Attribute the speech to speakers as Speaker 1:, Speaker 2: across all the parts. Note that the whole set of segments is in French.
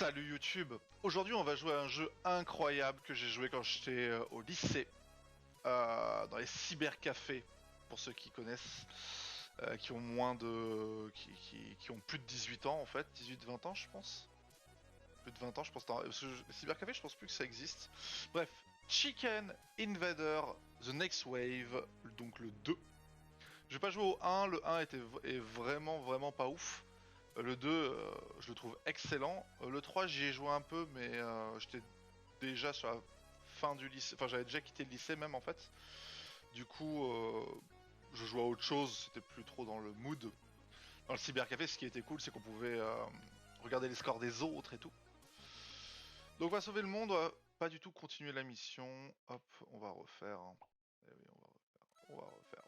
Speaker 1: Salut YouTube. Aujourd'hui on va jouer à un jeu incroyable que j'ai joué quand j'étais au lycée, dans les cybercafés, pour ceux qui connaissent, qui ont moins de... qui ont plus de 18 ans en fait, 18-20 ans je pense. Plus de 20 ans je pense, parce que les cybercafés je pense plus que ça existe. Bref, Chicken Invader The Next Wave, donc le 2. Je vais pas jouer au 1, le 1 est vraiment pas ouf. Le 2, je le trouve excellent. Le 3, j'y ai joué un peu, mais j'étais déjà sur la fin du lycée. Enfin, j'avais déjà quitté le lycée même en fait. Du coup, je jouais à autre chose, c'était plus trop dans le mood. Dans le cybercafé, ce qui était cool, c'est qu'on pouvait regarder les scores des autres et tout. Donc on va sauver le monde, on va pas du tout continuer la mission. Hop, on va refaire. Eh oui, on va refaire.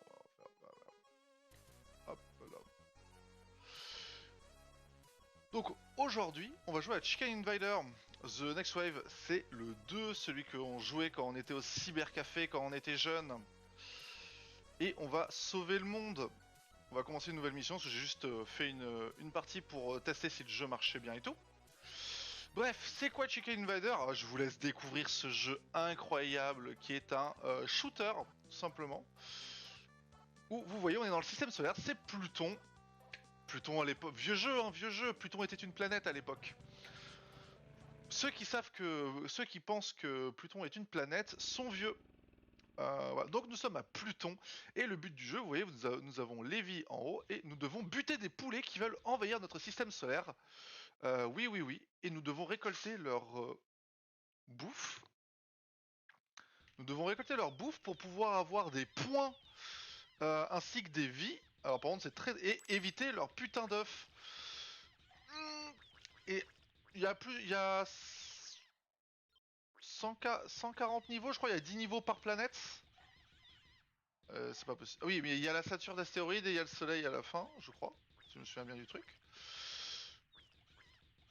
Speaker 1: Hop là. Donc aujourd'hui, on va jouer à Chicken Invader. The Next Wave, c'est le 2, celui qu'on jouait quand on était au cybercafé, quand on était jeune. Et on va sauver le monde. On va commencer une nouvelle mission, parce que j'ai juste fait une partie pour tester si le jeu marchait bien et tout. Bref, c'est quoi Chicken Invader? Je vous laisse découvrir ce jeu incroyable qui est un shooter, tout simplement. Où vous voyez, on est dans le système solaire, c'est Pluton. Pluton à l'époque, vieux jeu, hein, vieux jeu. Pluton était une planète à l'époque. Ceux qui pensent que Pluton est une planète sont vieux. Voilà. Donc nous sommes à Pluton et le but du jeu, vous voyez, nous avons Lévi en haut et nous devons buter des poulets qui veulent envahir notre système solaire. Oui, et nous devons récolter leur bouffe. Nous devons récolter leur bouffe pour pouvoir avoir des points ainsi que des vies. Alors par contre c'est très... et éviter leur putain d'œufs. Et il y a 140 niveaux, je crois, il y a 10 niveaux par planète. C'est pas possible. Oui, mais il y a la ceinture d'astéroïdes et il y a le soleil à la fin, je crois. Si je me souviens bien du truc.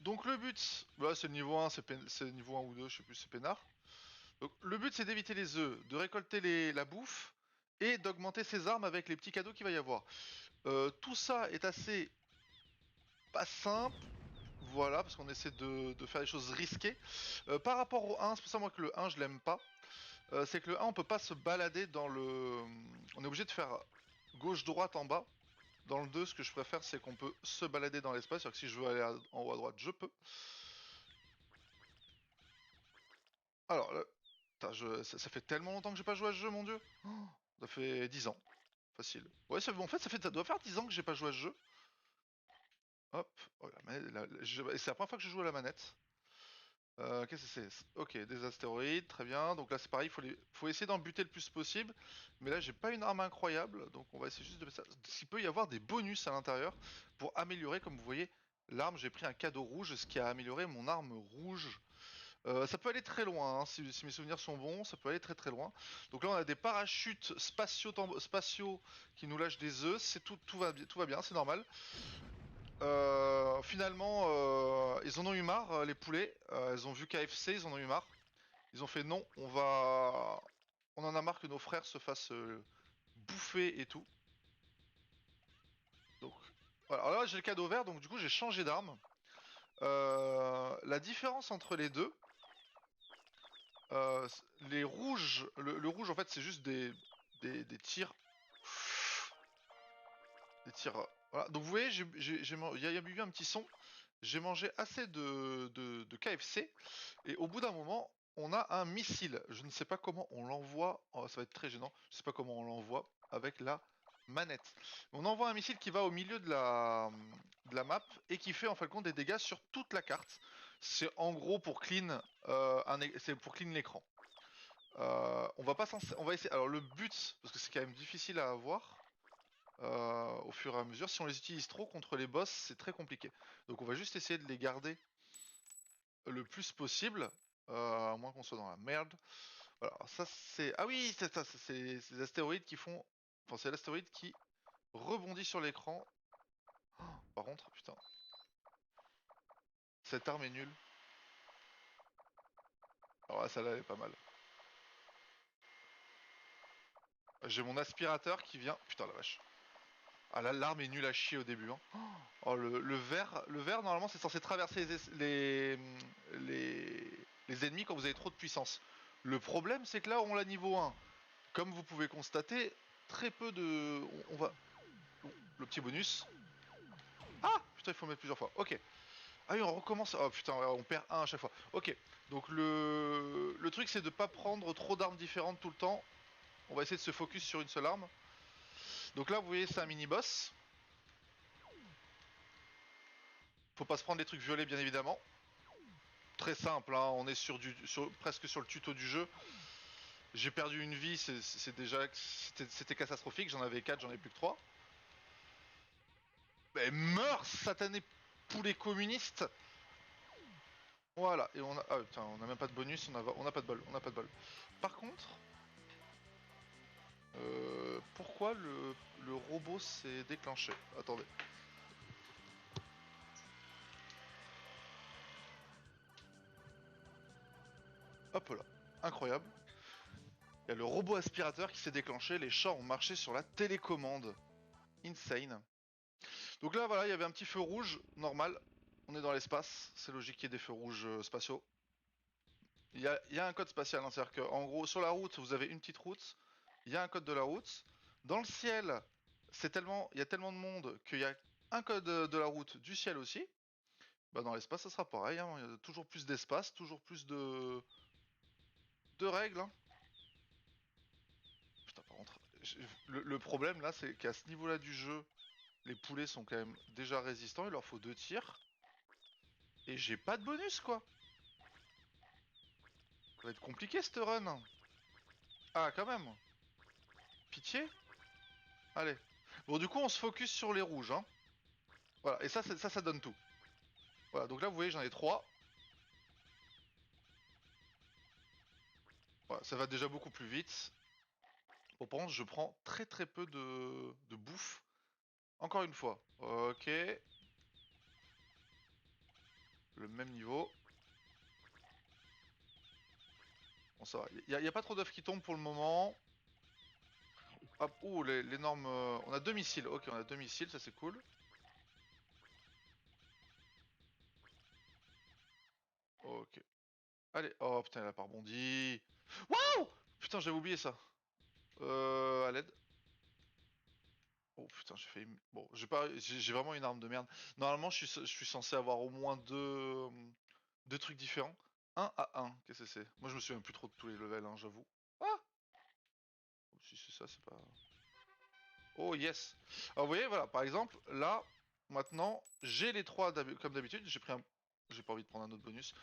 Speaker 1: Donc le but, bah, c'est le niveau 1, c'est niveau 1 ou 2, je sais plus, c'est peinard. Donc le but c'est d'éviter les œufs, de récolter la bouffe et d'augmenter ses armes avec les petits cadeaux qu'il va y avoir. Tout ça est assez pas simple. Voilà, parce qu'on essaie de faire des choses risquées. Par rapport au 1, c'est pour ça moi que le 1 je l'aime pas. C'est que le 1 on peut pas se balader dans le... On est obligé de faire gauche-droite en bas. Dans le 2, ce que je préfère, c'est qu'on peut se balader dans l'espace. C'est-à-dire que si je veux aller en haut à droite, je peux. Alors, ça fait tellement longtemps que j'ai pas joué à ce jeu, mon dieu. Oh, ça fait 10 ans. Facile. Ouais, en fait, ça doit faire 10 ans que j'ai pas joué à ce jeu. Hop. Oh, c'est la première fois que je joue à la manette. Qu'est-ce que c'est? Ok, des astéroïdes, très bien. Donc là, c'est pareil, faut essayer d'en buter le plus possible. Mais là, j'ai pas une arme incroyable. Donc on va essayer juste de mettre ça. S'il peut y avoir des bonus à l'intérieur pour améliorer, comme vous voyez, l'arme. J'ai pris un cadeau rouge, ce qui a amélioré mon arme rouge. Ça peut aller très loin, hein, si mes souvenirs sont bons, ça peut aller très loin. Donc là, on a des parachutes spatiaux qui nous lâchent des œufs. Tout va bien, c'est normal. Finalement, ils en ont eu marre, les poulets. Ils ont vu KFC, ils en ont eu marre. Ils ont fait non, on en a marre que nos frères se fassent bouffer et tout. Donc, voilà. Alors là, j'ai le cadeau vert, donc du coup, j'ai changé d'arme. La différence entre les deux, les rouges, le rouge en fait, c'est juste des tirs, des tirs. Voilà. Donc vous voyez, il y a eu un petit son. J'ai mangé assez de KFC et au bout d'un moment, on a un missile. Je ne sais pas comment on l'envoie. Oh, ça va être très gênant. Je sais pas comment on l'envoie avec la manette. On envoie un missile qui va au milieu de la map et qui fait en fin de compte des dégâts sur toute la carte. C'est en gros pour clean, c'est pour clean l'écran. On va essayer. Alors le but, parce que c'est quand même difficile à avoir. Au fur et à mesure, si on les utilise trop contre les boss, c'est très compliqué. Donc on va juste essayer de les garder le plus possible, à moins qu'on soit dans la merde. Voilà, ça c'est... Ah oui, c'est ça, c'est ces astéroïdes qui font... Enfin, c'est l'astéroïde qui rebondit sur l'écran. Oh, par contre, putain, cette arme est nulle. Alors là, celle-là, elle est pas mal. J'ai mon aspirateur qui vient... Putain, la vache. Ah là, l'arme est nulle à chier au début. Hein. Oh, le vert, normalement, c'est censé traverser les ennemis quand vous avez trop de puissance. Le problème, c'est que là, on l'a niveau 1. Comme vous pouvez constater, très peu de... On va... Oh, le petit bonus. Ah putain, il faut mettre plusieurs fois. Ok. Ah oui, on recommence. Oh putain, ouais, on perd un à chaque fois. Ok. Donc le truc, c'est de pas prendre trop d'armes différentes tout le temps. On va essayer de se focus sur une seule arme. Donc là, vous voyez, c'est un mini-boss. Faut pas se prendre les trucs violets, bien évidemment. Très simple, hein. On est presque sur le tuto du jeu. J'ai perdu une vie, c'est déjà... C'était catastrophique. J'en avais 4, j'en ai plus que 3. Mais meurs, satané poulet communiste. Voilà, et on a... Ah putain, on a même pas de bonus, on a pas de bol, on a pas de bol. Par contre... pourquoi le robot s'est déclenché? Attendez. Hop là, incroyable. Il y a le robot aspirateur qui s'est déclenché, les chats ont marché sur la télécommande. Insane. Donc là, voilà, il y avait un petit feu rouge, normal. On est dans l'espace, c'est logique qu'il y ait des feux rouges spatiaux. Il y a un code spatial, hein, c'est-à-dire qu'en gros, sur la route, vous avez une petite route, il y a un code de la route. Dans le ciel, il y a tellement de monde qu'il y a un code de la route du ciel aussi. Bah dans l'espace, ça sera pareil, hein, il y a toujours plus d'espace, toujours plus de règles. Hein. Putain, par contre, le problème là, c'est qu'à ce niveau-là du jeu, les poulets sont quand même déjà résistants, il leur faut 2 tirs. Et j'ai pas de bonus quoi. Ça va être compliqué cette run. Ah quand même. Pitié. Allez. Bon du coup on se focus sur les rouges. Hein. Voilà, et ça donne tout. Voilà, donc là vous voyez j'en ai 3. Voilà, ça va déjà beaucoup plus vite. Bon par contre je prends très très peu de bouffe. Encore une fois. Ok. Le même niveau. Bon ça va. Y a pas trop d'œufs qui tombent pour le moment. Hop, ouh, l'énorme... On a 2 missiles. Ok, on a 2 missiles, ça c'est cool. Ok. Allez, oh putain, elle a pas rebondi. Waouh. Putain, j'avais oublié ça. À l'aide. Oh putain, j'ai fait... Bon, j'ai vraiment une arme de merde. Normalement, je suis censé avoir au moins deux trucs différents. Un à un, qu'est-ce que c'est? Moi, je me souviens plus trop de tous les levels, hein, j'avoue. Ah! Si c'est ça, c'est pas... Oh yes! Alors, vous voyez, voilà, par exemple, là, maintenant, j'ai les trois comme d'habitude. J'ai pris un... J'ai pas envie de prendre un autre bonus.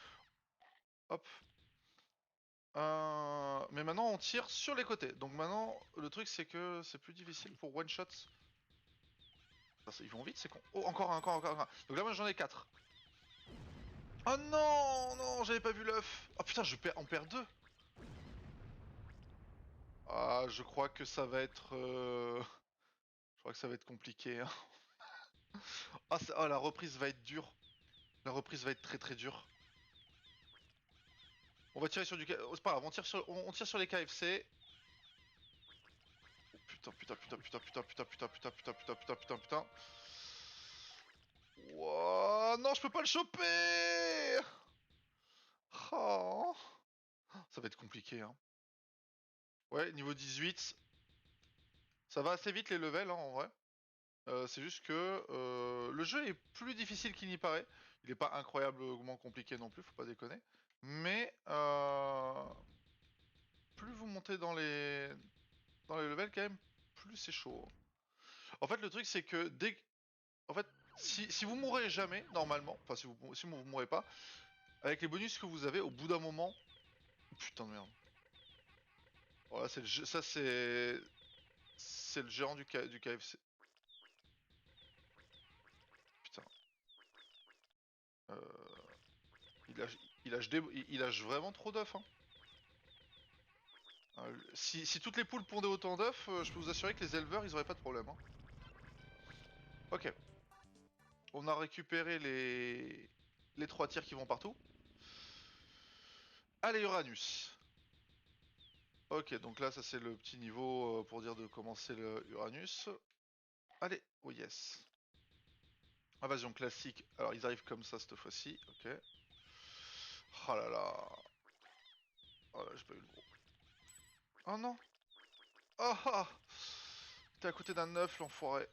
Speaker 1: Hop. Mais maintenant, on tire sur les côtés. Donc maintenant, le truc, c'est que c'est plus difficile pour one-shot. Ils vont vite, c'est con. Oh, encore un, encore un. Donc là, moi, j'en ai 4. Oh non, non, j'avais pas vu l'œuf. Oh putain, on perd 2. Ah, je crois que ça va être... Je crois que ça va être compliqué. Hein. Ah, oh, la reprise va être dure. La reprise va être très très dure. On va tirer sur du... Oh, c'est pas grave, on tire sur les KFC. Oh, putain, putain, putain, putain, putain, putain, putain, putain, putain, putain, putain, putain, putain. Wouah, non, je peux pas le choper. Oh. Ça va être compliqué, hein. Ouais, niveau 18. Ça va assez vite les levels, hein, en vrai. C'est juste que le jeu est plus difficile qu'il n'y paraît. Il est pas incroyablement compliqué non plus, faut pas déconner. Mais plus vous montez dans les levels quand même, plus c'est chaud. En fait, le truc c'est que en fait, si vous mourrez jamais normalement, enfin si vous mourrez pas, avec les bonus que vous avez, au bout d'un moment, putain de merde. Voilà, ça c'est le gérant du KFC. Putain. Euh, il lâche vraiment trop d'œufs. Hein. Si toutes les poules pondaient autant d'œufs, je peux vous assurer que les éleveurs ils auraient pas de problème. Hein. Ok. On a récupéré les 3 tirs qui vont partout. Allez Uranus. Ok, donc là ça c'est le petit niveau pour dire de commencer le Uranus. Allez, oh yes. Invasion classique. Alors ils arrivent comme ça cette fois-ci, ok. Oh là là. Oh là, j'ai pas eu le gros. Oh non. Oh ah. T'es à côté d'un œuf, l'enfoiré.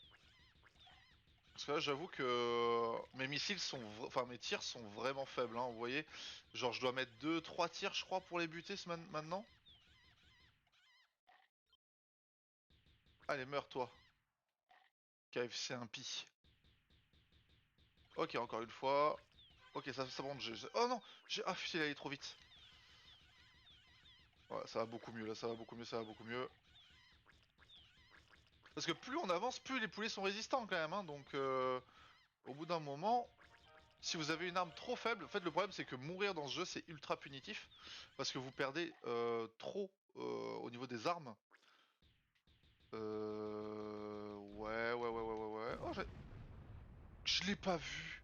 Speaker 1: Parce que là, j'avoue que mes missiles sont, enfin mes tirs sont vraiment faibles. Hein, vous voyez, genre je dois mettre 2-3 tirs, je crois, pour les buter maintenant. Allez, meurs-toi. KFC impie. Ok, encore une fois. Ok, ça monte. Oh non, ah putain, il allait trop vite. Ouais, ça va beaucoup mieux là, ça va beaucoup mieux, ça va beaucoup mieux. Parce que plus on avance, plus les poulets sont résistants quand même. Hein, donc au bout d'un moment, si vous avez une arme trop faible, en fait le problème c'est que mourir dans ce jeu c'est ultra punitif. Parce que vous perdez trop au niveau des armes. Ouais. Oh, je l'ai pas vu.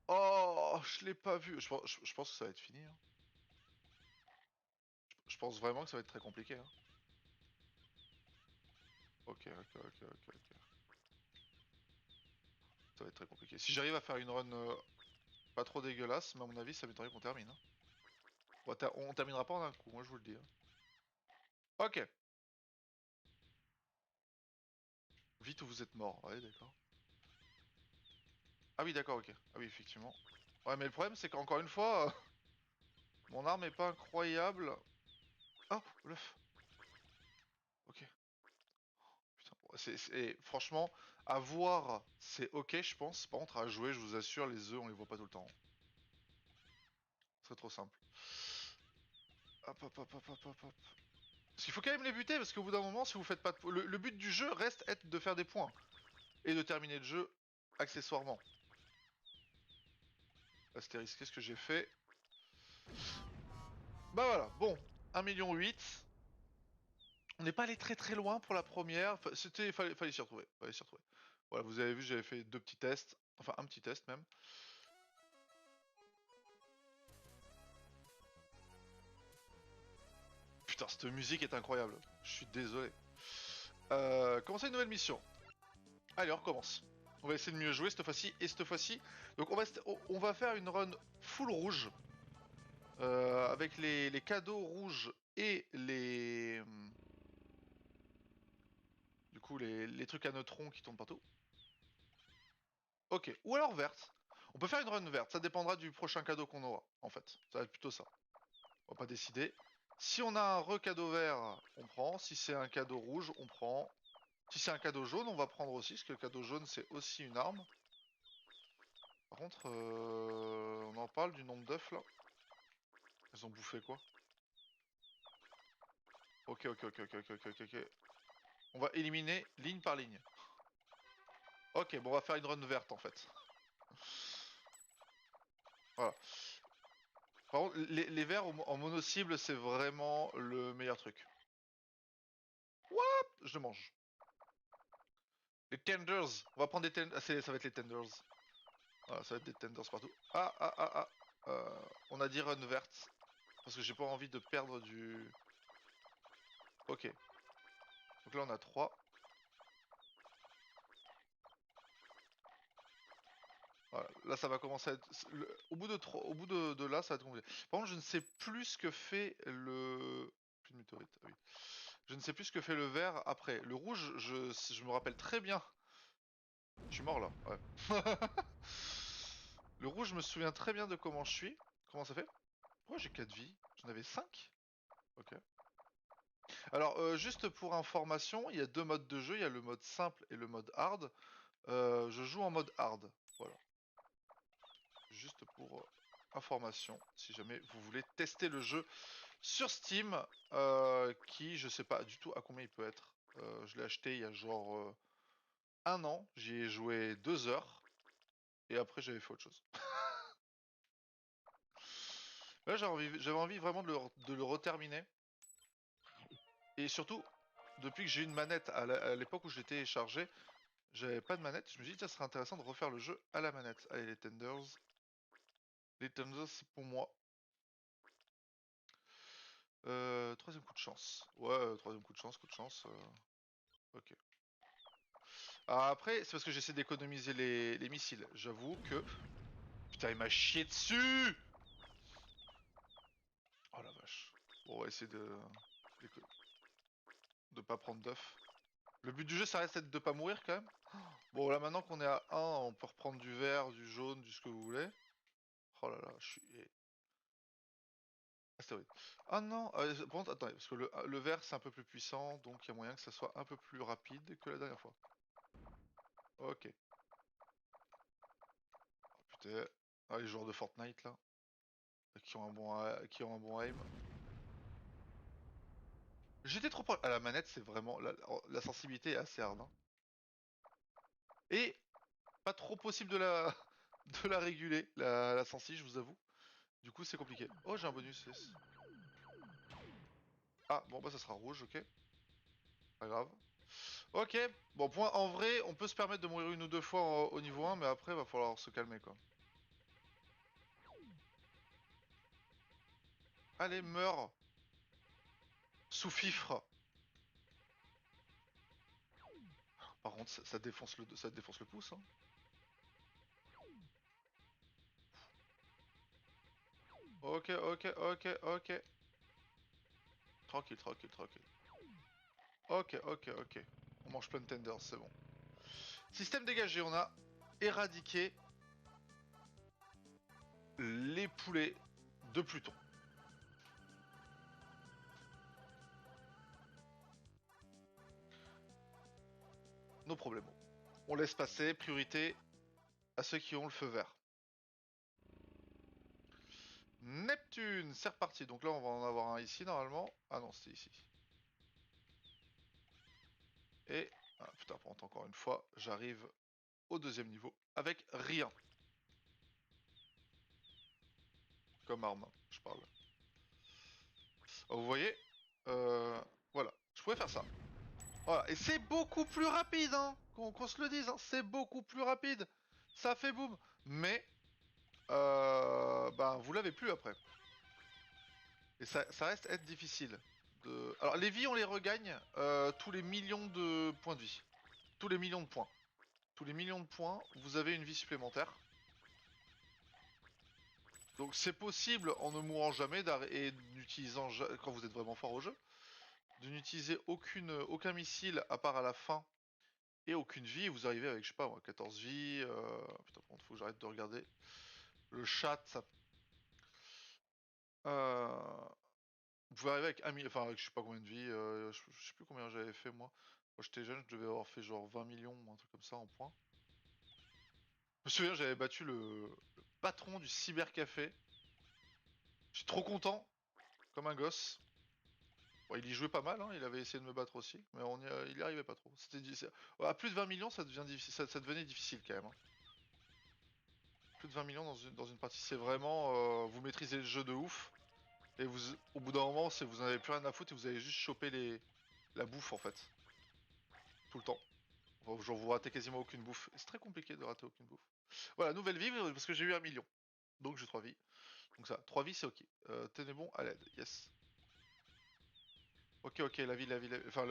Speaker 1: Oh, je l'ai pas vu. Je pense que ça va être fini. Hein. Je pense vraiment que ça va être très compliqué. Hein. Ok. Ça va être très compliqué. Si j'arrive à faire une run pas trop dégueulasse, mais à mon avis, ça m'étonnerait qu'on termine. Hein. On terminera pas en un coup, moi je vous le dis. Hein. Ok. Vite ou vous êtes mort. Ouais, d'accord. Ah oui, d'accord, ok. Ah oui, effectivement. Ouais, mais le problème, c'est qu'encore une fois, mon arme est pas incroyable. Oh, l'œuf. Ok. Putain, franchement, à voir, c'est ok, je pense. Par contre, à jouer, je vous assure, les œufs, on les voit pas tout le temps. C'est trop simple. Hop. Parce qu'il faut quand même les buter, parce qu'au bout d'un moment, si vous faites pas de... le but du jeu reste être de faire des points. Et de terminer le jeu accessoirement. Là, c'était risqué ce que j'ai fait. Bah voilà, bon, 1,8 million. On n'est pas allé très loin pour la première. Fallait s'y retrouver. Voilà, vous avez vu, j'avais fait 2 petits tests. Enfin, un petit test même. Putain, cette musique est incroyable. Je suis désolé. Commencer une nouvelle mission. Allez, on recommence. On va essayer de mieux jouer cette fois-ci et cette fois-ci. Donc on va faire une run full rouge. Avec les cadeaux rouges et les... Du coup, les trucs à neutrons qui tombent partout. Ok, ou alors verte. On peut faire une run verte, ça dépendra du prochain cadeau qu'on aura, en fait. Ça va être plutôt ça. On va pas décider. Si on a un recadeau vert, on prend. Si c'est un cadeau rouge, on prend. Si c'est un cadeau jaune, on va prendre aussi, parce que le cadeau jaune, c'est aussi une arme. Par contre, on en parle du nombre d'œufs, là. Elles ont bouffé quoi? Ok. On va éliminer ligne par ligne. Ok, bon, on va faire une run verte, en fait. Voilà. Par contre, les verts en mono-cible, c'est vraiment le meilleur truc. What? Je le mange. Les tenders. On va prendre des tenders. Ça va être les tenders. Voilà, ça va être des tenders partout. Ah. On a dit run verte. Parce que j'ai pas envie de perdre du... Ok. Donc là, on a 3. Voilà. Là, ça va commencer à être... Au bout de 3... Au bout de là, ça va être compliqué. Par contre, je ne sais plus ce que fait le... Plus de météorite, ah oui. Je ne sais plus ce que fait le vert après. Le rouge, je me rappelle très bien. Je suis mort là, ouais. Le rouge, je me souviens très bien de comment je suis. Comment ça fait? Pourquoi j'ai 4 vies? J'en avais 5. Ok. Alors, juste pour information, il y a 2 modes de jeu. Il y a le mode simple et le mode hard. Je joue en mode hard. Voilà. Juste pour information, si jamais vous voulez tester le jeu sur Steam, qui, je sais pas du tout à combien il peut être. Je l'ai acheté il y a genre 1 an. J'y ai joué 2 heures. Et après, j'avais fait autre chose. Là, j'avais envie vraiment de le reterminer. Et surtout, depuis que j'ai une manette, à l'époque où je l'ai téléchargé, j'avais pas de manette. Je me suis dit, ça serait intéressant de refaire le jeu à la manette. Allez, les tenders. Les tenders, c'est pour moi. Troisième coup de chance. Ouais, troisième coup de chance. Ok. Ah, après, c'est parce que j'essaie d'économiser les missiles. J'avoue que... Putain, il m'a chié dessus. Oh la vache. Bon, on va essayer de pas prendre d'œufs. Le but du jeu, ça reste d'être de pas mourir quand même. Bon, là maintenant qu'on est à 1, on peut reprendre du vert, du jaune, du ce que vous voulez. Oh là là, je suis... Astéroïde. Ah non, par contre, attendez, parce que le vert c'est un peu plus puissant, donc il y a moyen que ça soit un peu plus rapide que la dernière fois. Ok. Oh, putain. Ah, les joueurs de Fortnite là, qui ont un bon aim. J'étais trop proche. À la manette, c'est vraiment... La sensibilité est assez hard. Hein. Et pas trop possible de la réguler, la sensi, je vous avoue. Du coup, c'est compliqué. Oh, j'ai un bonus 6. Ah, bon, bah ça sera rouge, ok. Pas grave. Ok, bon, point. En vrai, on peut se permettre de mourir une ou deux fois au niveau 1, mais après, va falloir se calmer, quoi. Allez, meurs, sous-fifre. Par contre, ça défonce le pouce, hein. Ok, ok, ok, ok. Tranquille, tranquille, tranquille. Ok, ok, ok. On mange plein de tenders, c'est bon. Système dégagé, on a éradiqué les poulets de Pluton. Nos problèmes. On laisse passer, priorité à ceux qui ont le feu vert. Neptune, c'est reparti. Donc là, on va en avoir un ici normalement. Ah non, c'était ici. Et, ah, putain, par contre, encore une fois, j'arrive au deuxième niveau avec rien comme arme, je parle. Ah, vous voyez, voilà, je pouvais faire ça. Voilà, et c'est beaucoup plus rapide, hein, qu'on se le dise, hein, c'est beaucoup plus rapide. Ça fait boum. Mais, ben, vous l'avez plus après. Et ça reste être difficile. Alors, les vies, on les regagne tous les millions de points de vie. Tous les millions de points. Tous les millions de points, vous avez une vie supplémentaire. Donc c'est possible en ne mourant jamais et n'utilisant quand vous êtes vraiment fort au jeu, de n'utiliser aucun missile à part à la fin et aucune vie et vous arrivez avec je sais pas moi 14 vies. Putain par contre faut que j'arrête de regarder le chat. Euh, Vous pouvez arriver avec enfin avec je sais pas combien de vies. Je sais plus combien j'avais fait moi. Quand j'étais jeune je devais avoir fait genre 20 millions ou un truc comme ça en points. Je me souviens j'avais battu le patron du cybercafé. J'étais trop content comme un gosse. Bon, il y jouait pas mal, hein, il avait essayé de me battre aussi, mais il y arrivait pas trop. À plus de 20 millions, ça devient difficile, ça devenait difficile quand même. Hein. Plus de 20 millions dans une partie, c'est vraiment vous maîtrisez le jeu de ouf, et au bout d'un moment, vous en avez plus rien à foutre et vous allez juste choper la bouffe en fait, tout le temps. Enfin, genre vous ratez quasiment aucune bouffe. C'est très compliqué de rater aucune bouffe. Voilà, nouvelle vie parce que j'ai eu 1 million, donc j'ai 3 vies. Donc ça, 3 vies c'est ok. Tenez bon à l'aide, yes. Ok, ok, enfin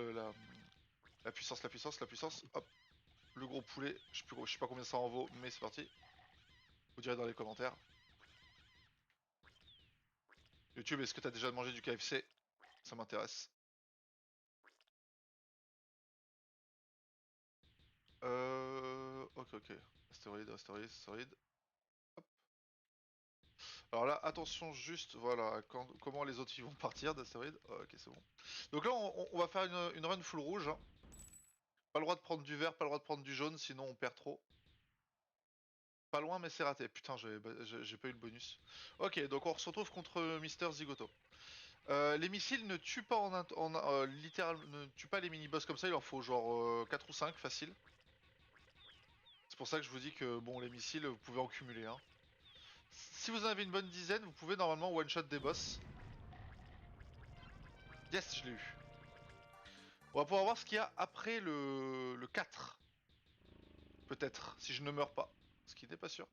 Speaker 1: la puissance, la puissance, la puissance, hop. Le gros poulet, je sais pas combien ça en vaut, mais c'est parti. Vous direz dans les commentaires. YouTube, est-ce que t'as déjà mangé du KFC? Ça m'intéresse. Ok, ok. Astéroïde, astéroïde, astéroïde. Alors là, attention juste, voilà, comment les autres ils vont partir d'astéroïde. Ok, c'est bon. Donc là, on va faire une run full rouge. Hein. Pas le droit de prendre du vert, pas le droit de prendre du jaune, sinon on perd trop. Pas loin, mais c'est raté. Putain, j'ai pas eu le bonus. Ok, donc on se retrouve contre Mister Zigoto. Les missiles ne tuent pas littéralement ne tuent pas les mini-boss comme ça, il en faut genre 4 ou 5 facile. C'est pour ça que je vous dis que bon les missiles vous pouvez en cumuler hein. Si vous en avez une bonne dizaine, vous pouvez normalement one-shot des boss. Yes, je l'ai eu. On va pouvoir voir ce qu'il y a après le 4. Peut-être, si je ne meurs pas. Ce qui n'est pas sûr.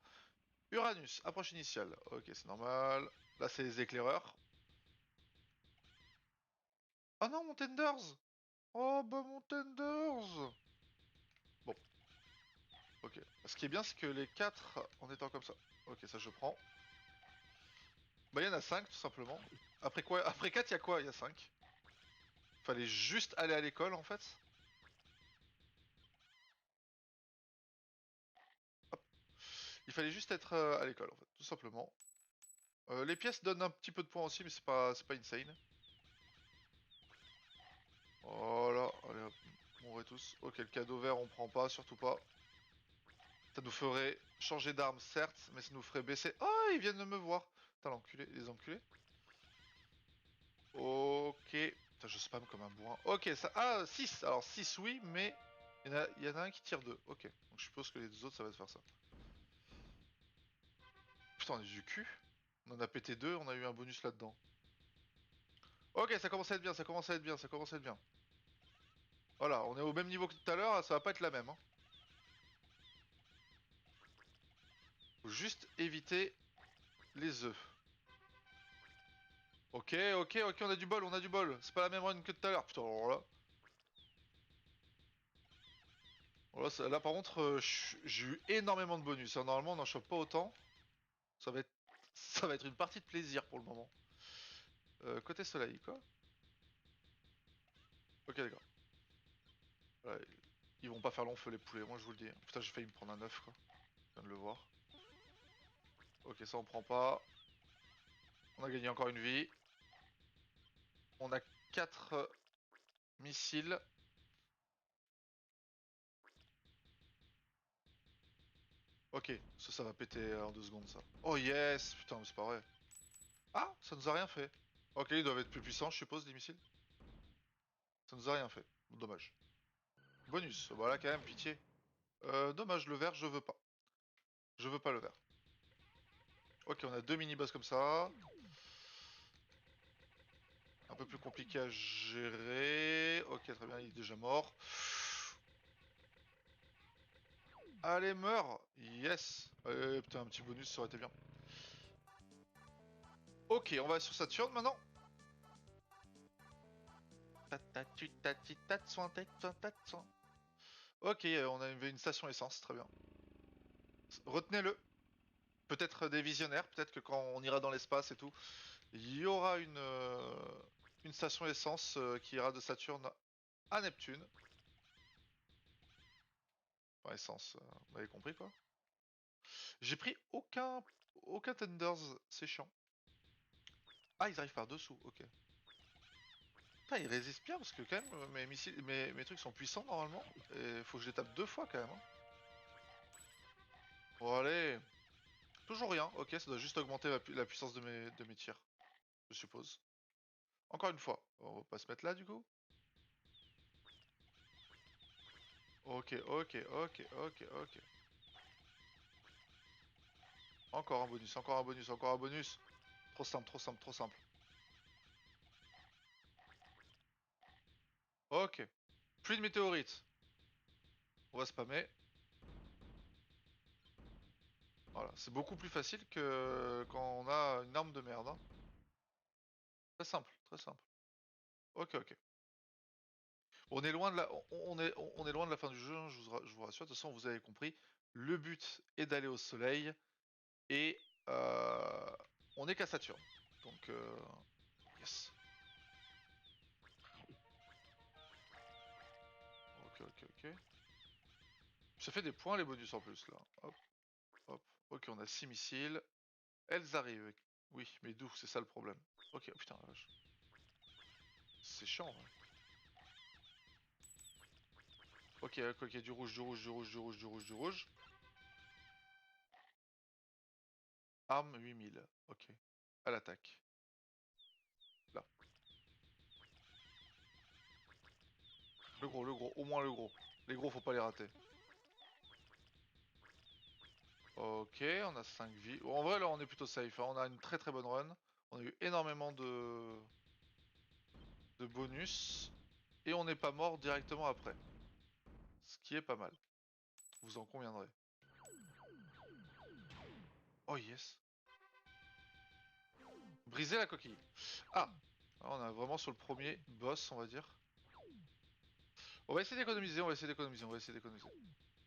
Speaker 1: Uranus, approche initiale. Ok, c'est normal. Là, c'est les éclaireurs. Oh non, mon Tenders! Oh bah mon Tenders! Bon. Ok. Ce qui est bien, c'est que les 4 en étant comme ça. Ok, ça je prends. Bah, il y en a 5 tout simplement. Après quoi? Après 4, il y a quoi? Il y a 5. Fallait juste aller à l'école en fait. Hop. Il fallait juste être à l'école en fait, tout simplement. Les pièces donnent un petit peu de points aussi, mais c'est pas insane. Voilà, allez hop, mourrez tous. Ok, le cadeau vert on prend pas, surtout pas. Ça nous ferait changer d'arme, certes, mais ça nous ferait baisser. Oh, ils viennent de me voir. Putain, l'enculé, les enculés. Ok. Putain, je spam comme un bourrin. Ok, ça. Ah, 6. Alors, 6, oui, mais il y en a un qui tire 2. Ok. Donc, je suppose que les deux autres, ça va te faire ça. Putain, on est du cul. On en a pété 2, on a eu un bonus là-dedans. Ok, ça commence à être bien, ça commence à être bien, ça commence à être bien. Voilà, on est au même niveau que tout à l'heure, ça va pas être la même. Hein. Faut juste éviter les œufs. Ok, ok, ok, on a du bol, on a du bol. C'est pas la même run que tout à l'heure. Putain, alors là. Voilà, là par contre, j'ai eu énormément de bonus. Hein. Normalement, on n'en chope pas autant. Ça va être, ça va être une partie de plaisir pour le moment. Côté soleil, quoi. Ok, d'accord. Ouais, ils vont pas faire long feu les poulets, moi je vous le dis. Putain, j'ai failli me prendre un œuf, quoi. Je viens de le voir. Ok, ça on prend pas. On a gagné encore une vie. On a 4 missiles. Ok, ça va péter en 2 secondes, ça. Oh yes! Putain, mais c'est pas vrai. Ah, ça nous a rien fait. Ok, ils doivent être plus puissants, je suppose, les missiles. Ça nous a rien fait. Dommage. Bonus, voilà quand même, pitié. Dommage, le vert, je veux pas. Je veux pas le vert. Ok, on a 2 mini-boss comme ça. Un peu plus compliqué à gérer. Ok, très bien, il est déjà mort. Allez, meurs! Yes! Putain, un petit bonus, ça aurait été bien. Ok, on va sur Saturne maintenant. Ok, on avait une station essence, très bien. Retenez-le. Peut-être des visionnaires, peut-être que quand on ira dans l'espace et tout, il y aura une station essence qui ira de Saturne à Neptune. Enfin, essence, vous m'avez compris quoi. J'ai pris aucun Tenders, c'est chiant. Ah, ils arrivent par dessous, ok. Putain, ils résistent bien parce que quand même mes missiles, mes trucs sont puissants normalement. Et faut que je les tape 2 fois quand même. Hein. Bon allez. Toujours rien, ok, ça doit juste augmenter la puissance de mes tirs, je suppose. Encore une fois, on va pas se mettre là du coup. Ok, ok, ok, ok, ok. Encore un bonus, encore un bonus, encore un bonus. Trop simple, trop simple, trop simple. Ok. Pluie de météorites. On va spammer. Voilà, c'est beaucoup plus facile que quand on a une arme de merde. Hein. Très simple, très simple. Ok, ok. On est loin de la, on est loin de la fin du jeu, hein, je vous rassure. De toute façon, vous avez compris. Le but est d'aller au soleil et on est qu'à Saturne. Donc, yes. Ok, ok, ok. Ça fait des points les bonus en plus là. Hop, hop. Ok, on a 6 missiles. Elles arrivent. Oui, mais d'où? C'est ça le problème. Ok, oh, putain, la vache. C'est chiant. Ouais. Ok, ok, du rouge, du rouge, du rouge, du rouge, du rouge, du rouge. Arme 8000. Ok. À l'attaque. Là. Le gros, le gros. Au moins le gros. Les gros, faut pas les rater. Ok, on a 5 vies. Bon, en vrai, là, on est plutôt safe. Hein. On a une très très bonne run. On a eu énormément de bonus. Et on n'est pas mort directement après. Ce qui est pas mal. Vous en conviendrez. Oh yes. Briser la coquille. Ah, on est vraiment sur le premier boss, on va dire. On va essayer d'économiser, on va essayer d'économiser, on va essayer d'économiser.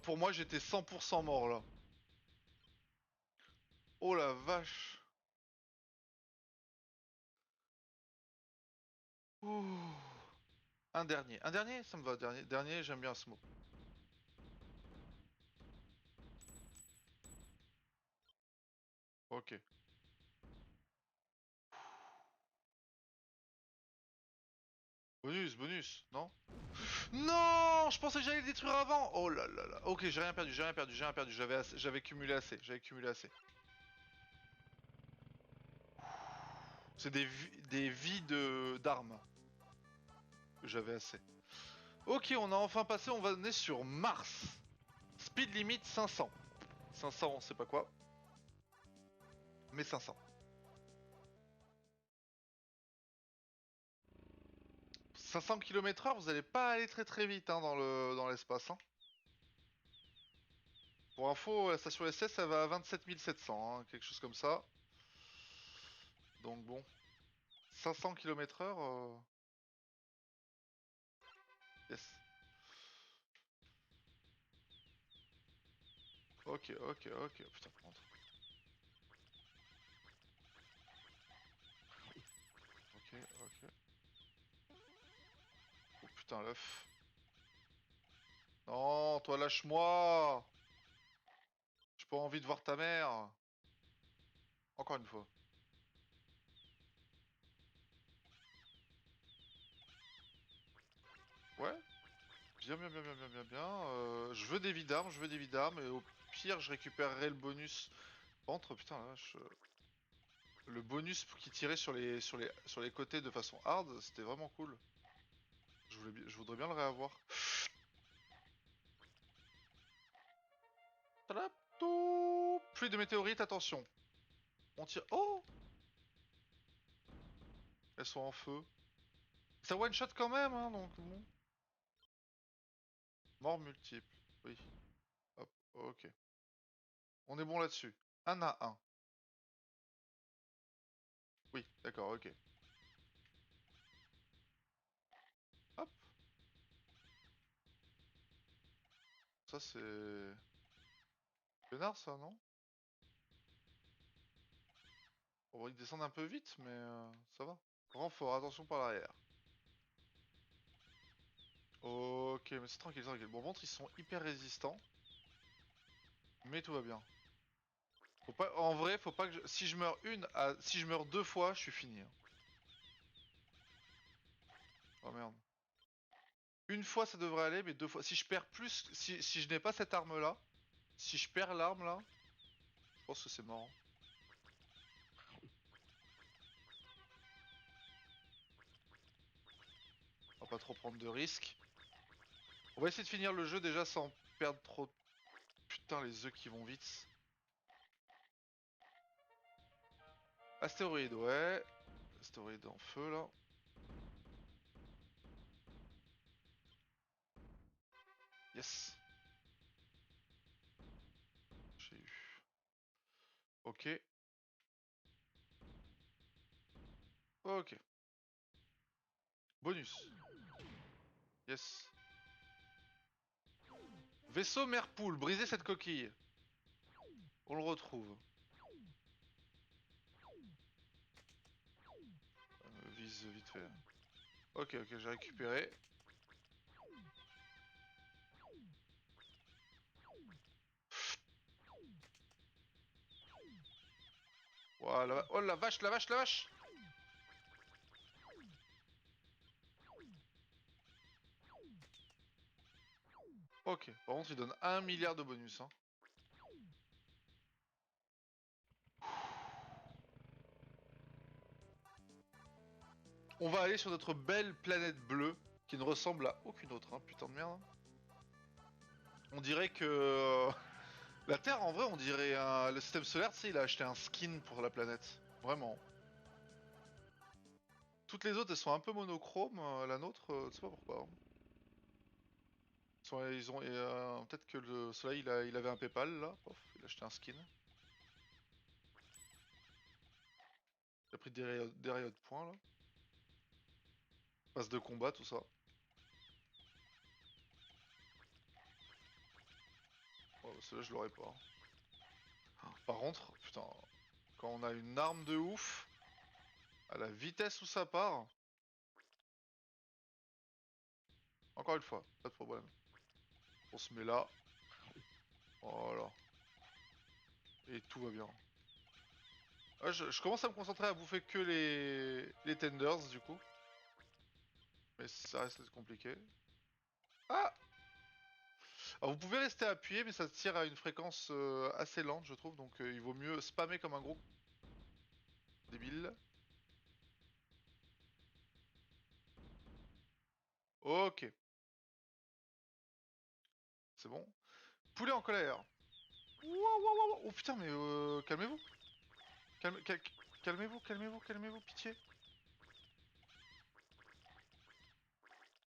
Speaker 1: Pour moi, j'étais 100% mort là. Oh la vache. Ouh. Un dernier. Un dernier, ça me va. Dernier, dernier, j'aime bien ce mot. Ok. Bonus, bonus, non? Non! Je pensais que j'allais le détruire avant! Oh là là là. Ok, j'ai rien perdu, j'ai rien perdu, j'ai rien perdu. J'avais cumulé assez, j'avais cumulé assez. C'est des vies d'armes que j'avais assez. Ok, on a enfin passé, on va donner sur Mars. Speed limit 500. 500, on sait pas quoi, mais 500. 500 km/h, vous allez pas aller très très vite hein, dans l'espace. Hein. Pour info, la station SS, ça va à 27 700, hein, quelque chose comme ça. Donc bon, 500 km/h, yes. Ok, ok, ok. Putain, par contre. Ok, ok. Oh putain, l'œuf. Non, toi lâche-moi! J'ai pas envie de voir ta mère. Encore une fois. Ouais, bien, bien, bien, bien, bien, bien, bien. Je veux des vies d'armes, je veux des vies d'armes, et au pire, je récupérerai le bonus. Entre, putain, la vache. Le bonus qui tirait sur les côtés de façon hard, c'était vraiment cool. Je voudrais bien le réavoir. Tadap, tout. Pluie de météorites, attention. On tire. Oh! Elles sont en feu. Ça one shot quand même, hein, donc bon. Mort multiple. Oui. Hop, ok. On est bon là-dessus. Un à un. Oui, d'accord, ok. Hop. Ça c'est... Pénard ça, non? On va descendre un peu vite, mais ça va. Renfort, attention par l'arrière. Ok, mais c'est tranquille, tranquille. Bon, ventre, ils sont hyper résistants. Mais tout va bien. Faut pas... En vrai, faut pas que si je meurs si je meurs deux fois, je suis fini. Hein. Oh merde. Une fois ça devrait aller, mais deux fois. Si je perds plus, si je n'ai pas cette arme là, si je perds l'arme là, je pense que c'est mort. Hein. On va pas trop prendre de risques. On va essayer de finir le jeu déjà sans perdre trop. Putain, les œufs qui vont vite. Astéroïde, ouais. Astéroïde en feu là. Yes. J'ai eu. Ok. Ok. Bonus. Yes. Vaisseau Merpoule, brisez cette coquille. On le retrouve. Vise vite fait. Ok, ok, j'ai récupéré. Voilà. Oh la vache, la vache, la vache. Ok. Par contre, il donne 1 milliard de bonus. Hein. On va aller sur notre belle planète bleue qui ne ressemble à aucune autre. Hein. Putain de merde. On dirait que la Terre, en vrai, on dirait le système solaire. Tu sais, il a acheté un skin pour la planète. Vraiment. Toutes les autres, elles sont un peu monochromes. La nôtre, je sais pas pourquoi. Hein. Ils ont, peut-être que le soleil, il avait un PayPal là. Pof, il a acheté un skin. Il a pris des rayons de points là. Passe de combat, tout ça. Celle-là, je l'aurais pas. Par contre, putain, quand on a une arme de ouf, à la vitesse où ça part, encore une fois, pas de problème. On se met là. Voilà. Et tout va bien. Ah, je commence à me concentrer à bouffer que les tenders du coup. Mais ça reste compliqué. Ah! Alors vous pouvez rester appuyé, mais ça tire à une fréquence assez lente, je trouve. Donc il vaut mieux spammer comme un gros débile. Ok, c'est bon. Poulet en colère. Ouah, ouah, ouah, ouah. Oh putain, mais calmez-vous. Calmez-vous, calmez-vous, calmez-vous, pitié.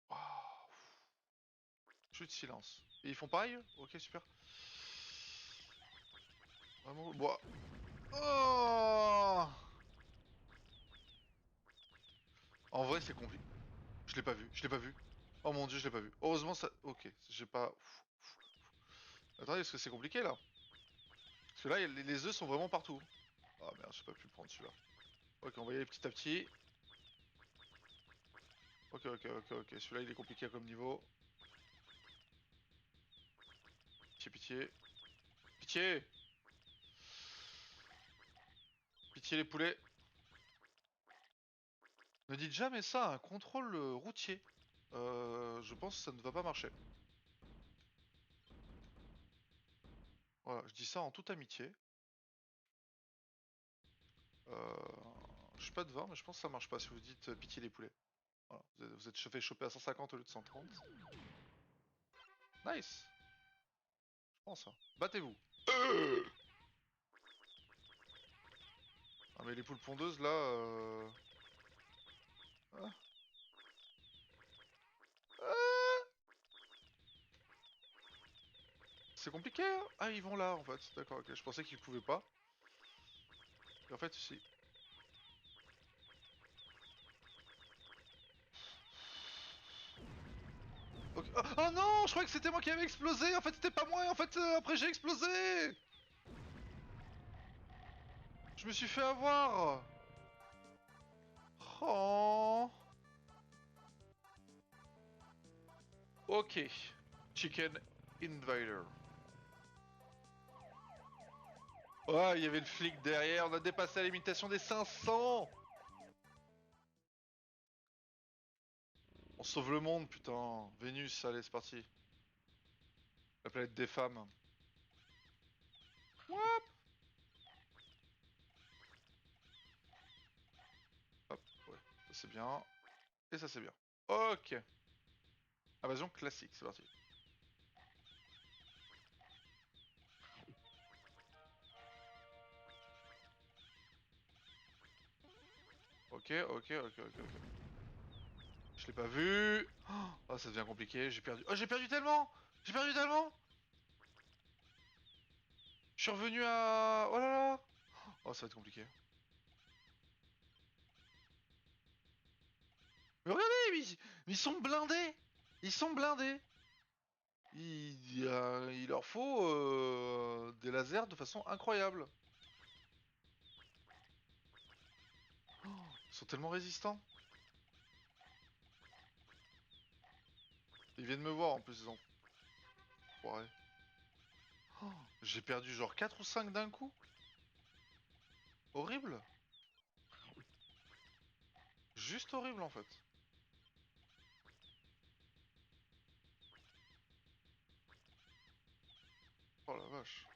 Speaker 1: Oh, chute de silence. Et ils font pareil? Ok, super. Vraiment. Bon. Oh, en vrai, c'est compliqué. Je l'ai pas vu, je l'ai pas vu. Oh mon dieu, je l'ai pas vu. Heureusement, ça. Ok, j'ai pas. Attendez, est-ce que c'est compliqué là? Parce que là, les œufs sont vraiment partout. Ah merde, j'ai pas pu le prendre celui-là. Ok, on va y aller petit à petit. Ok, ok, ok, ok. Celui-là, il est compliqué comme niveau. Pitié, pitié. Pitié! Pitié les poulets. Ne dites jamais ça à un contrôle routier. Je pense que ça ne va pas marcher. Voilà, je dis ça en toute amitié. Je suis pas devant, mais je pense que ça marche pas si vous dites pitié les poulets. Voilà, vous êtes fait choper à 150 au lieu de 130. Nice! Je prends ça. Battez-vous. Ah mais les poules pondeuses là... Ah. Ah. C'est compliqué hein. Ah ils vont là en fait. D'accord, ok. Je pensais qu'ils pouvaient pas. Et en fait si. Ok. Oh, oh non, je croyais que c'était moi qui avais explosé. En fait c'était pas moi. En fait après j'ai explosé. Je me suis fait avoir. Oh. Ok. Chicken Invader. Oh, il y avait le flic derrière. On a dépassé la limitation des 500. On sauve le monde, putain. Vénus, allez, c'est parti. La planète des femmes. Wouah. Hop, ouais. Ça c'est bien. Et ça c'est bien. Ok. Invasion classique, c'est parti. Ok, ok, ok, ok, ok. Je l'ai pas vu. Oh, ça devient compliqué. J'ai perdu. Oh, j'ai perdu tellement. J'ai perdu tellement. Je suis revenu à... Oh là là. Oh, ça va être compliqué. Mais regardez, mais ils sont blindés. Ils sont blindés. Il leur faut des lasers de façon incroyable. Oh, ils sont tellement résistants. Ils viennent me voir en plus, ils ont... Ouais. Oh, j'ai perdu genre 4 ou 5 d'un coup. Horrible. Juste horrible en fait. Oh la vache.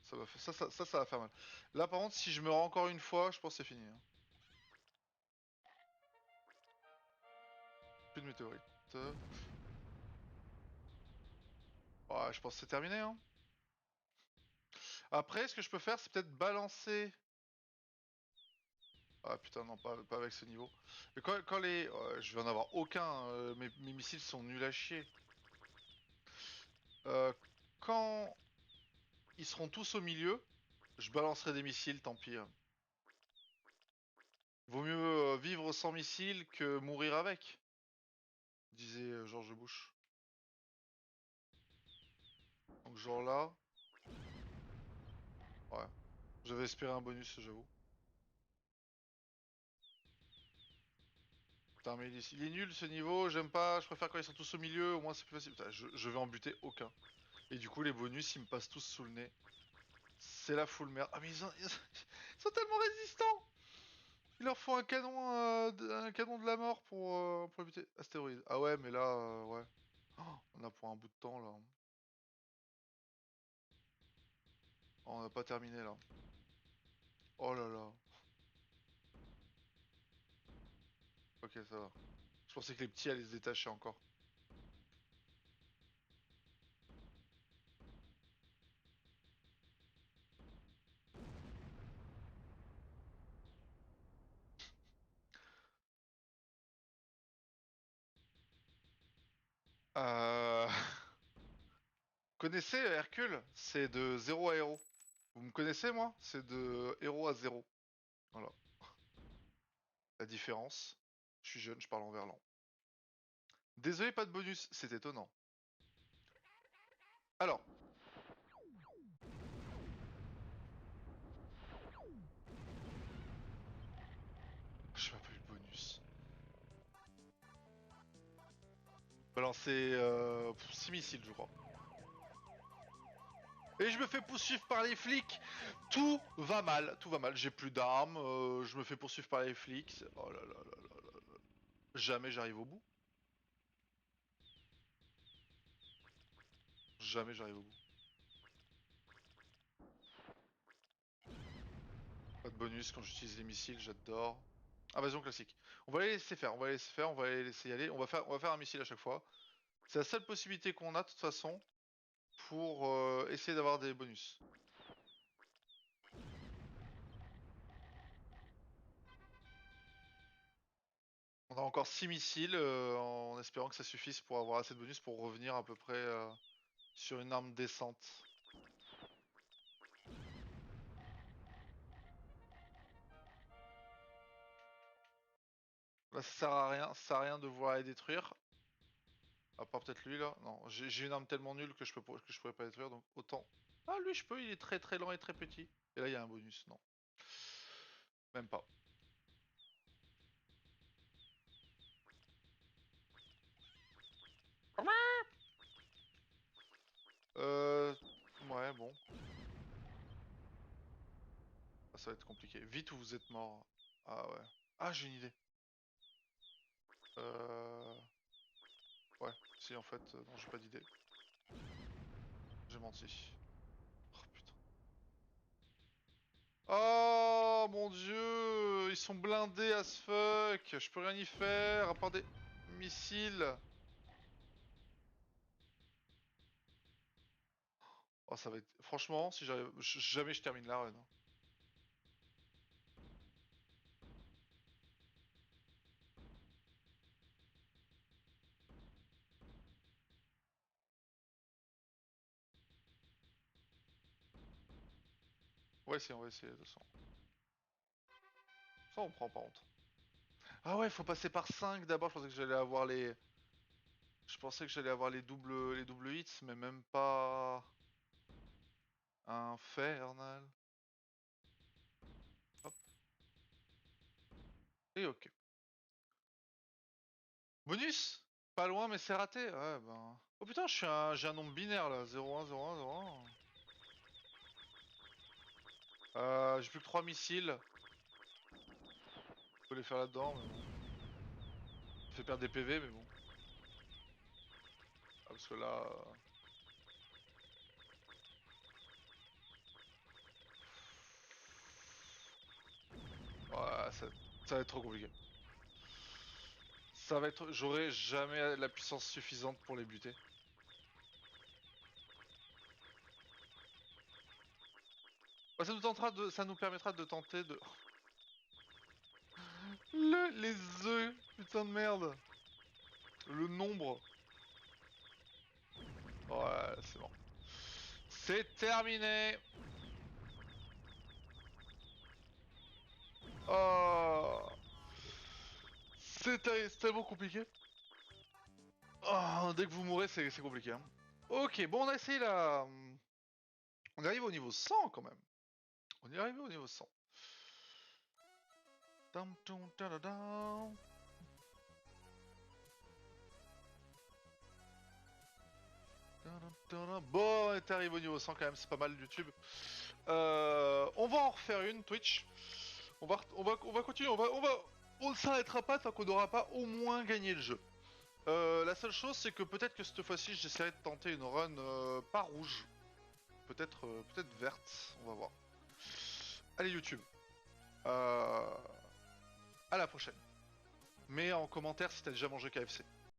Speaker 1: Ça va faire mal. Là par contre, si je meurs encore une fois, je pense que c'est fini, hein. Plus de météorites. Ouais, je pense que c'est terminé, hein. Après, ce que je peux faire, c'est peut-être balancer... Ah putain, non, pas avec ce niveau. Mais quand les... je vais en avoir aucun, mes missiles sont nuls à chier. Euh, quand ils seront tous au milieu, je balancerai des missiles, tant pis, hein. Vaut mieux vivre sans missiles que mourir avec, disait George Bush. Donc genre là... Ouais. J'avais espéré un bonus, j'avoue. Putain, mais il est nul ce niveau, j'aime pas, je préfère quand ils sont tous au milieu, au moins c'est plus facile. Putain, je vais en buter aucun. Et du coup, les bonus, ils me passent tous sous le nez. C'est la full merde. Ah, mais ils sont tellement résistants! Il leur faut un canon de la mort pour les buter. Astéroïde. Ah ouais, mais là, ouais. Oh, on a pour un bout de temps là. Oh, on n'a pas terminé là. Oh là là. Ok, ça va. Je pensais que les petits allaient se détacher encore. Euh... Connaissez Hercule? C'est de zéro à héros. Vous me connaissez moi? C'est de héros à zéro. Voilà. La différence. Je suis jeune, je parle en verlan. Désolé, pas de bonus. C'est étonnant. Alors. Je sais pas eu le bonus. Balancer 6 missiles, je crois. Et je me fais poursuivre par les flics. Tout va mal, tout va mal. J'ai plus d'armes, je me fais poursuivre par les flics. Oh là là là là là là. Jamais j'arrive au bout. Jamais j'arrive au bout. Pas de bonus quand j'utilise les missiles, j'adore. Invasion classique. On va les laisser faire, on va les laisser faire, on va les laisser y aller. On va faire un missile à chaque fois. C'est la seule possibilité qu'on a de toute façon pour essayer d'avoir des bonus. On a encore 6 missiles en espérant que ça suffise pour avoir assez de bonus pour revenir à peu près sur une arme décente. Là, ça sert à rien, ça sert à rien de voir les détruire. À part peut-être lui là. Non, j'ai une arme tellement nulle que je pourrais pas détruire, donc autant. Ah, lui je peux, il est très très lent et très petit. Et là il y a un bonus, non. Même pas. Euh... Ouais, bon. Ah, ça va être compliqué. Vite ou vous êtes mort. Ah ouais. Ah, j'ai une idée. Euh... Ouais, si en fait, non j'ai pas d'idée. J'ai menti. Oh putain. Oh mon dieu, ils sont blindés as fuck. Je peux rien y faire à part des missiles. Oh, ça va être. Franchement, si j'arrive. Jamais je termine la run, hein. Ouais, si, on va essayer de toute façon. Ça, on prend par contre. Ah ouais, faut passer par 5 d'abord. Je pensais que j'allais avoir les. Je pensais que j'allais avoir les doubles hits, mais même pas. Infernal. Hop. Et ok. Bonus? Pas loin, mais c'est raté. Ouais, ben. Oh putain, j'ai un nombre binaire là. 0, 1, 0, 1, 0, 1. J'ai plus que 3 missiles. Je peux les faire là-dedans, mais bon. Ça fait perdre des PV, mais bon. Ah, parce que là. Ouais, ça va être trop compliqué. Ça va être. J'aurai jamais la puissance suffisante pour les buter. Bah, ça nous permettra de tenter de. Les œufs, putain de merde. Le nombre. Ouais, c'est bon. C'est terminé. Oh. C'est tellement compliqué. Oh, dès que vous mourrez, c'est compliqué, hein. Ok, bon, on a essayé la. On arrive au niveau 100 quand même. On est arrivé au niveau 100. Tam, tum, tadadam. Bon, on est arrivé au niveau 100 quand même, c'est pas mal YouTube. On va en refaire une, Twitch. On va continuer, on ne s'arrêtera pas tant qu'on n'aura pas au moins gagné le jeu. La seule chose, c'est que peut-être que cette fois-ci, j'essaierai de tenter une run pas rouge. Peut-être verte, on va voir. Allez YouTube. À la prochaine. Mets en commentaire si t'as déjà mangé KFC.